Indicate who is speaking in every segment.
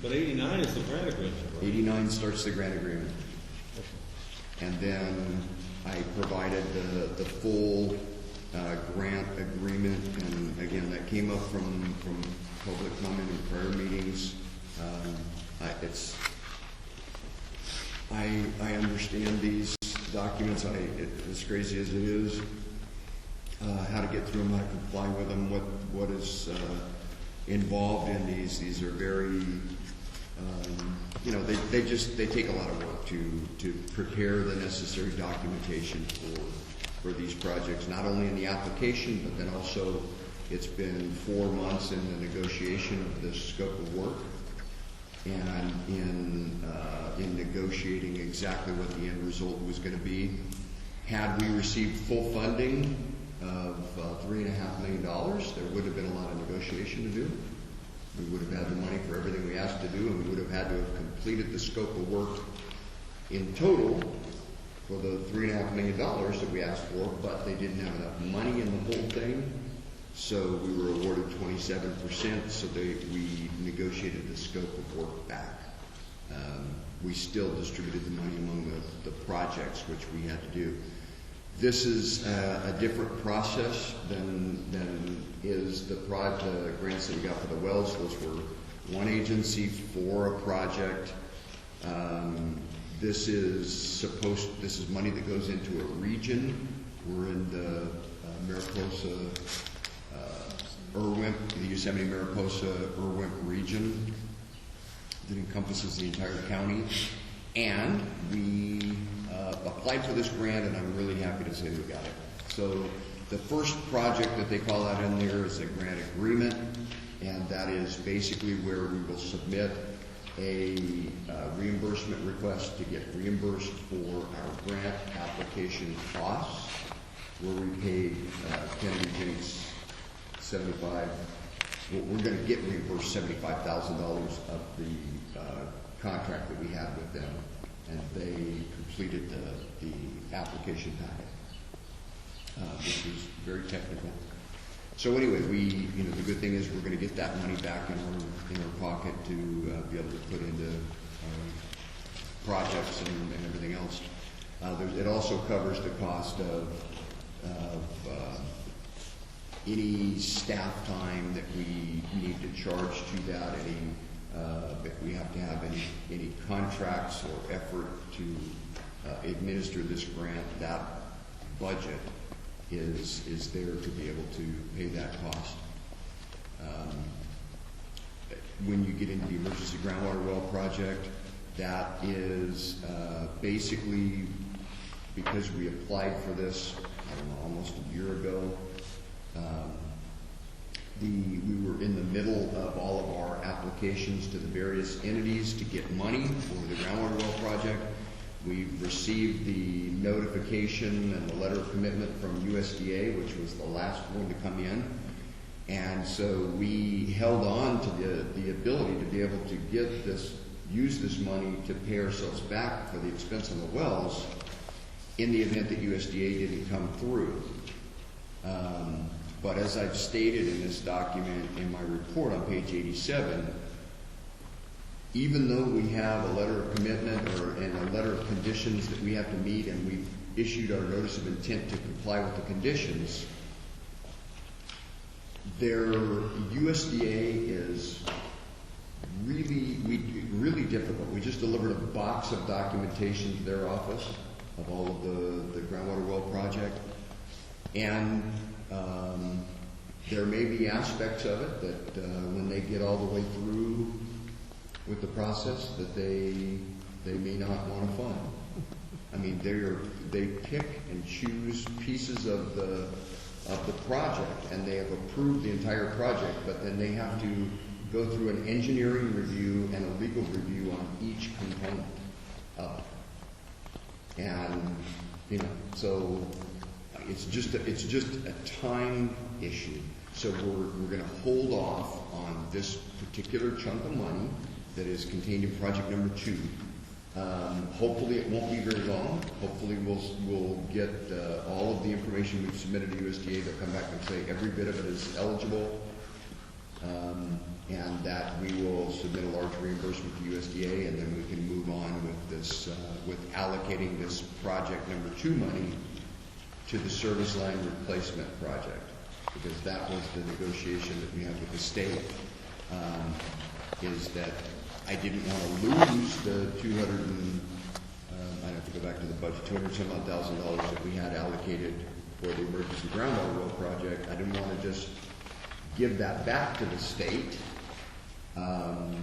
Speaker 1: But 89 is the grant agreement, right?
Speaker 2: 89 starts the grant agreement. And then I provided the full grant agreement, and again, that came up from public comment in prior meetings. I understand these documents, as crazy as it is, how to get through them, how to comply with them, what is involved in these. These are very, they take a lot of work to prepare the necessary documentation for these projects, not only in the application, but then also it's been 4 months in the negotiation of the scope of work and in negotiating exactly what the end result was going to be. Had we received full funding of $3.5 million, there would have been a lot of negotiation to do. We would have had the money for everything we asked to do, and we would have had to have completed the scope of work in total for the $3.5 million that we asked for, but they didn't have enough money in the whole thing, so we were awarded 27%, so we negotiated the scope of work back. We still distributed the money among the projects which we had to do. This is a different process than is the grants that we got for the wells. Those were one agency for a project. This is money that goes into a region. We're in the Mariposa, the Yosemite Mariposa Irwin region that encompasses the entire county. And we applied for this grant, and I'm really happy to say we got it. So the first project that they call out in there is a grant agreement, and that is basically where we will submit a reimbursement request to get reimbursed for our grant application costs, where we paid Kennedy Jenks we're going to get reimbursed $75,000 of the contract that we had with them, and they completed the application packet, which was very technical. So anyway, the good thing is we're going to get that money back in our pocket to be able to put into projects and everything else. It also covers the cost of any staff time that we need to charge to that, if we have to have any contracts or effort to administer this grant, that budget is there to be able to pay that cost. When you get into the emergency groundwater well project, that is basically because we applied for this, I don't know, almost a year ago. We were in the middle of all of our applications to the various entities to get money for the groundwater well project. We've received the notification and the letter of commitment from USDA, which was the last one to come in. And so we held on to the ability to be able to use this money to pay ourselves back for the expense of the wells in the event that USDA didn't come through. But as I've stated in this document in my report on page 87, even though we have a letter of commitment and a letter of conditions that we have to meet, and we've issued our notice of intent to comply with the conditions, their USDA is really difficult. We just delivered a box of documentation to their office of all of the groundwater well project, and there may be aspects of it that when they get all the way through with the process that they may not want to fund. I mean, they pick and choose pieces of the project, and they have approved the entire project, but then they have to go through an engineering review and a legal review on each component of it. And so it's just a time issue. So we're going to hold off on this particular chunk of money that is contained in project number 2. Hopefully it won't be very long. Hopefully we'll get all of the information we've submitted to USDA. They'll come back and say every bit of it is eligible. and that we will submit a large reimbursement to USDA, and then we can move on with this, with allocating this project number 2 money to the service line replacement project, because that was the negotiation that we had with the state, is that I didn't want to lose the I have to go back to the budget, $200,000 that we had allocated for the emergency groundwater well project. I didn't want to just give that back to the state. The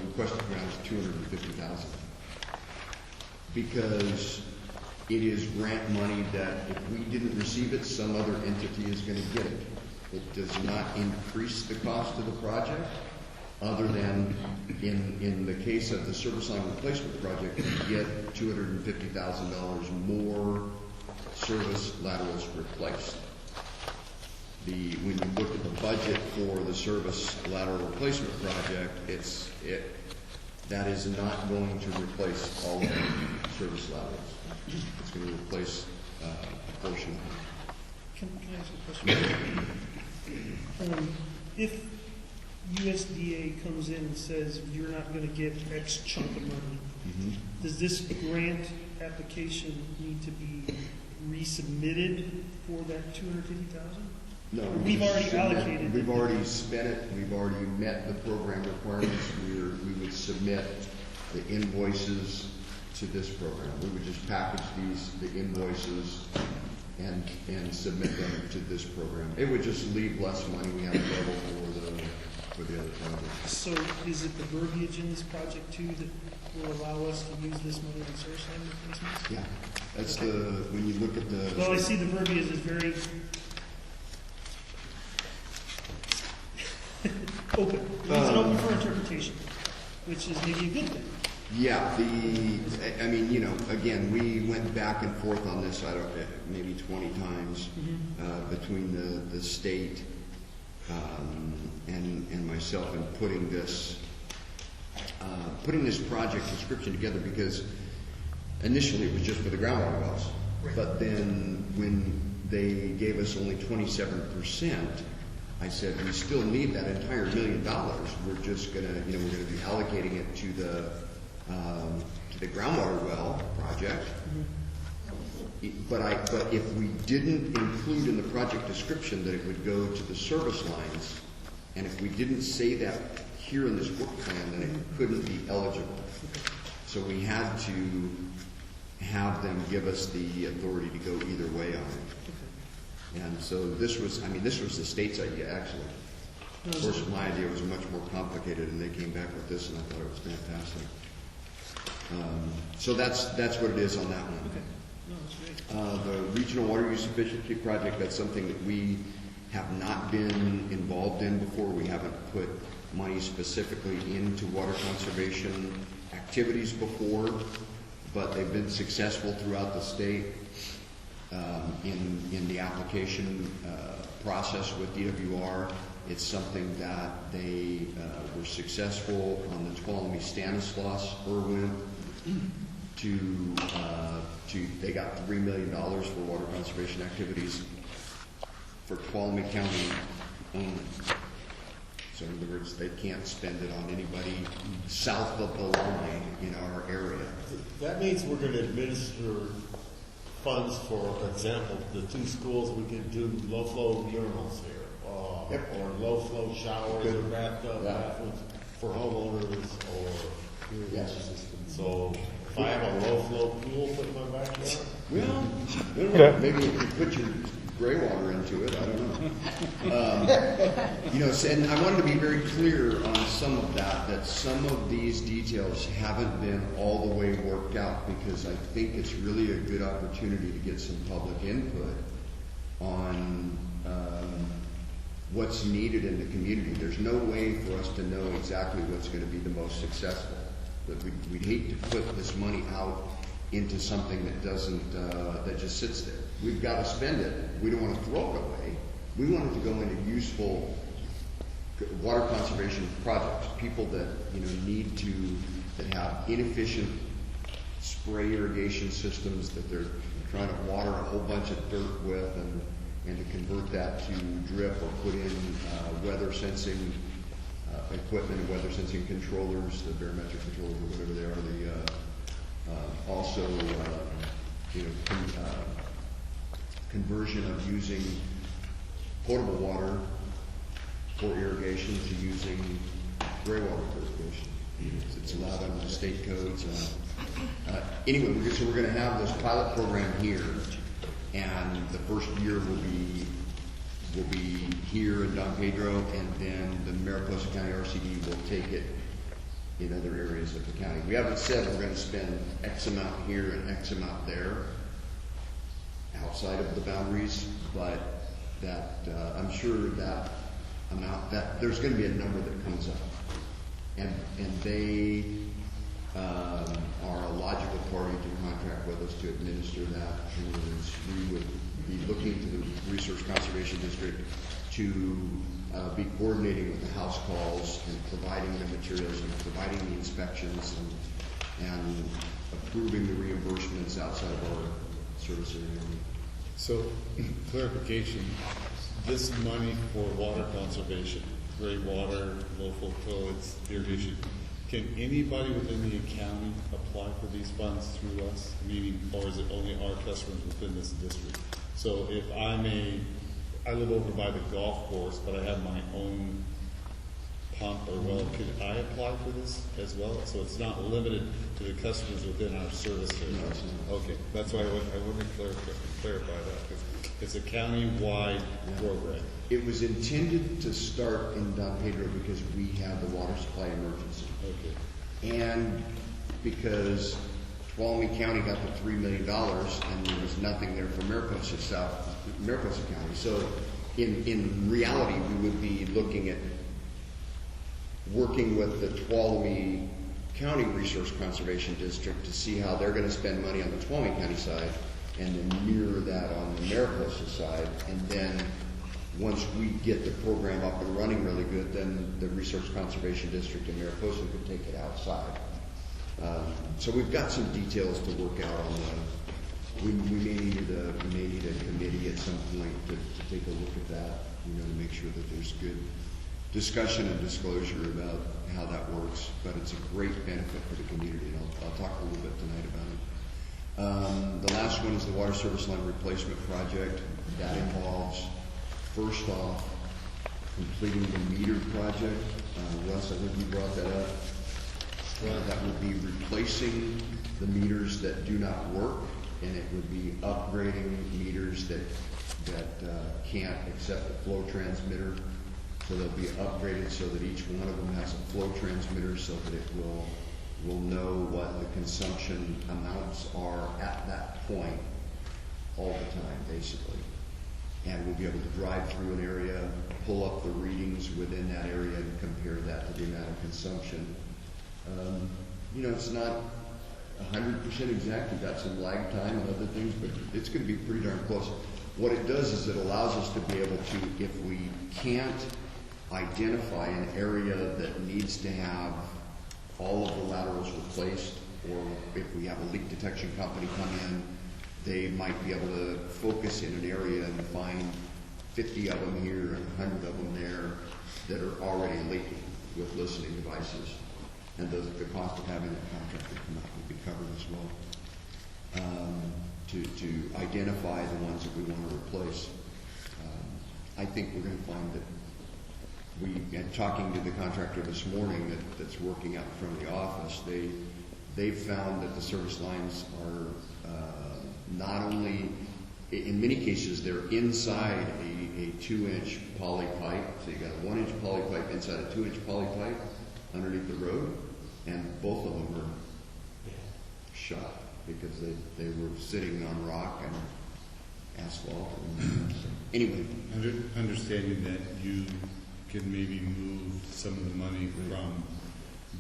Speaker 2: requested grant is $250,000, because it is grant money that if we didn't receive it, some other entity is going to get it. It does not increase the cost of the project, other than in the case of the service line replacement project, we get $250,000 more service laterals replaced. When you look at the budget for the service lateral replacement project, that is not going to replace all of the service laterals. It's going to replace a portion.
Speaker 3: Can I ask a question? If USDA comes in and says you're not going to get X chunk of money, does this grant application need to be resubmitted for that $250,000?
Speaker 2: No,
Speaker 3: we've already allocated.
Speaker 2: We've already spent it. We've already met the program requirements. We would submit the invoices to this program. We would just package the invoices and submit them to this program. It would just leave less money we have available for the other projects.
Speaker 3: So is it the verbiage in this project too that will allow us to use this money on source line replacements?
Speaker 2: Yeah, that's when you look at the.
Speaker 3: Well, I see the verbiage is very open. It's open for interpretation, which is maybe a good thing.
Speaker 2: Yeah, I mean, again, we went back and forth on this, maybe 20 times between the state and myself in putting this project description together, because initially it was just for the groundwater wells. Right. But then when they gave us only 27%, I said, we still need that entire $1 million. We're just gonna, we're gonna be allocating it to the groundwater well project. But if we didn't include in the project description that it would go to the service lines, and if we didn't say that here in this work plan, then it couldn't be eligible. So we had to have them give us the authority to go either way on it. And so this was the state's idea, actually. Of course, my idea was much more complicated, and they came back with this, and I thought it was fantastic. So that's what it is on that one.
Speaker 3: Okay. No, that's great.
Speaker 2: The regional water use efficiency project, that's something that we have not been involved in before. We haven't put money specifically into water conservation activities before, but they've been successful throughout the state in the application process with DWR. It's something that they were successful on the Tuolumne Stanislaus Irwin they got $3 million for water conservation activities for Tuolumne County only. So in other words, they can't spend it on anybody south of the line in our area.
Speaker 1: That means we're going to administer funds, for example, the 2 schools, we can do low flow urinals here,
Speaker 2: Yep.
Speaker 1: or low flow showers or bathrooms for homeowners, or irrigation systems. So if I have a low flow pool put in my backyard,
Speaker 2: Well, maybe you could put your gray water into it. I don't know. And I wanted to be very clear on some of that some of these details haven't been all the way worked out, because I think it's really a good opportunity to get some public input on what's needed in the community. There's no way for us to know exactly what's going to be the most successful. But we'd hate to put this money out into something that doesn't, that just sits there. We've got to spend it. We don't want to throw it away. We want it to go into useful water conservation projects. People that that have inefficient spray irrigation systems that they're trying to water a whole bunch of dirt with, and to convert that to drip or put in weather sensing equipment and weather sensing controllers, the barometric controllers or whatever they are. Also, conversion of using potable water for irrigation to using gray water for irrigation. It's allowed under the state codes. Anyway, so we're going to have this pilot program here, and the first year will be here in Don Pedro, and then the Mariposa County RCD will take it in other areas of the county. We haven't said we're going to spend X amount here and X amount there outside of the boundaries, but that I'm sure that amount, that there's going to be a number that comes up, and they are a logical party to contract with us to administer that. In other words, we would be looking to the Resource Conservation District to be coordinating with the house calls and providing the materials and providing the inspections and approving the reimbursements outside of our service area.
Speaker 1: So, clarification, this money for water conservation, gray water, low flow toilets, irrigation, can anybody within the county apply for these funds through us? Meaning, or is it only our customers within this district? So if I live over by the golf course, but I have my own pump or well, could I apply for this as well? So it's not limited to the customers within our service area?
Speaker 2: No.
Speaker 1: Okay, that's why I want to clarify that, because it's a county-wide program.
Speaker 2: It was intended to start in Don Pedro because we have the water supply emergency.
Speaker 1: Okay.
Speaker 2: And because Tuolumne County got the $3 million and there was nothing there for Mariposa County. So in reality, we would be looking at working with the Tuolumne County Resource Conservation District to see how they're going to spend money on the Tuolumne County side and then mirror that on the Mariposa side. And then once we get the program up and running really good, then the Resource Conservation District in Mariposa could take it outside. So we've got some details to work out on the. We may need a committee at some point to take a look at that, to make sure that there's good discussion and disclosure about how that works. But it's a great benefit for the community, and I'll talk a little bit tonight about it. The last one is the water service line replacement project. That involves, first off, completing the meter project. Russ, I think you brought that up. That would be replacing the meters that do not work, and it would be upgrading meters that can't accept the flow transmitter. So they'll be upgraded so that each one of them has a flow transmitter so that it will know what the consumption amounts are at that point all the time, basically. And we'll be able to drive through an area, pull up the readings within that area and compare that to the amount of consumption. It's not 100% exact. We've got some lag time and other things, but it's going to be pretty darn close. What it does is it allows us to be able to, if we can't identify an area that needs to have all of the laterals replaced, or if we have a leak detection company come in, they might be able to focus in an area and find 50 of them here and 100 of them there that are already leaking with listening devices. And the cost of having that contractor come out will be covered as well, to identify the ones that we want to replace. I think we're going to find that talking to the contractor this morning that's working out from the office, they've found that the service lines are not only, in many cases, they're inside a 2-inch poly pipe. So you got a 1-inch poly pipe inside a 2-inch poly pipe underneath the road, and both of them were shot because they were sitting on rock and asphalt. Anyway,
Speaker 1: understanding that you can maybe move some of the money from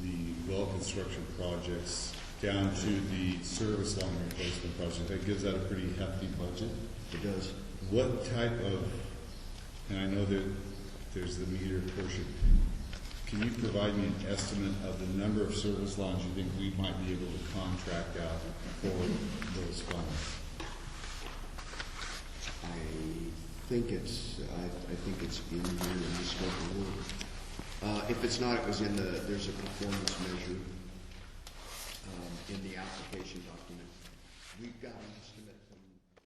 Speaker 1: the well construction projects down to the service line replacement project. That gives that a pretty hefty budget.
Speaker 2: It does.
Speaker 1: What type of, and I know that there's the meter portion, can you provide me an estimate of the number of service lines you think we might be able to contract out for those funds?
Speaker 2: I think it's in here in the scope of work. If it's not, it was in there's a performance measure in the application document.